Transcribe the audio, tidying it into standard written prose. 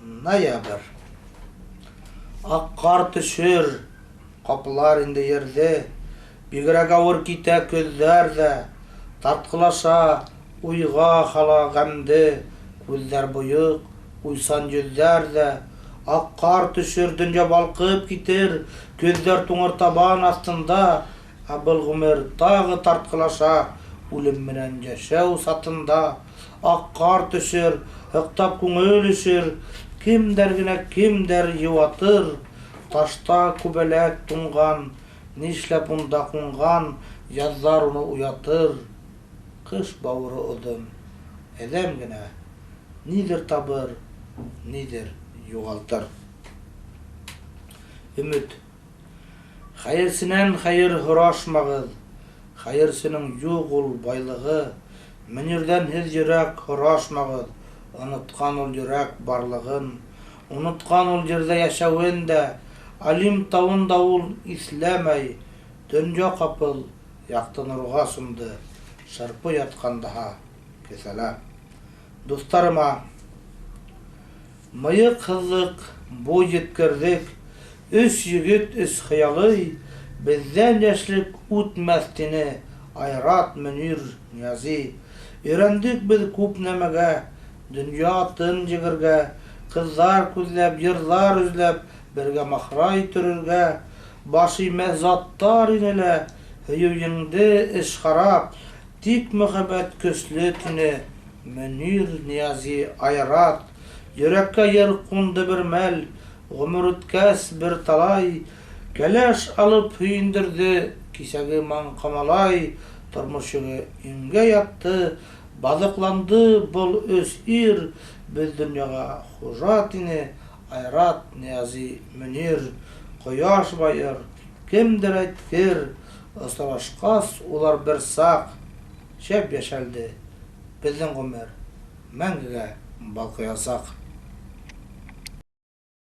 Noyabr. Ak kar düşür, kapılar indi yerde, bigirek avır kite közlerde, tartkılaşa, uyga hala gamde, gözler buyuk, uysan yüzlerde, ak kar düşür, dünce balkıp gider, gözler tuңur taban astında, Abılgımer tağı tartkılaşa, ölüm bilen yaşaw satında, ak kar düşür, hıktap köngül işir, kimder kimder yuvatır, taşta kubelek tungan, nişlep unda kungan, yazlar onu uyatır. Kış bavuru odun, edem gine, nidir tabır, nidir yuvaltır. Ümit, hayırsinen hayır hıraşmağız, hayırsının yuğul baylığı, Münirden hiz yürek hıraşmağız, unutkan ol yürek barlığın, unutkan ol yerde yaşavın da, alim tavun davul islemey, dönce kapıl, yaktın urga sundu, şarpı yatkan daha, keselam. Dostlarıma, mıyık hızlık, bu yetkirdik, üç yigit üç hıyalı, bizden yaşlık utmestini, ayrat Münir Niyazi, öğrendik biz kup nemege, dünya tın jigirge, kızlar küzlep, yırlar üzlep, birge mahray türürge, başı mezattar inele, hüyüyinde iş harap, dik muhabbet köslütini, Münir Niyazi ayrat, yürekke yer kundu bir mel, gümür ütkes bir talay, keleş alıp hüyindirdi, kisegi man kamalay, turmuşuğu imge yattı, balıklandı bol öz-ir, biz dünyaga hujatini, ayrat Niyazi Münir, koyaş bayır, kimdir aytkir, ısıraşkas ular bir sak, şep yaşaldı, bizden gömer, mengige balkıyasak.